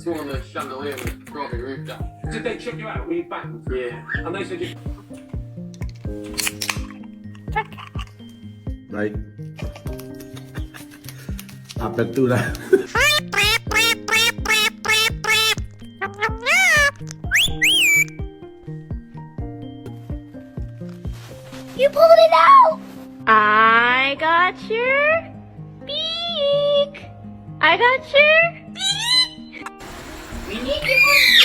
Two on the chandelier with strawberry roof down. Did they check you out when you back? Yeah. And they said you... Đấy. Apertura. You pulled it out! I got your beak! I got your beak! Hehehehe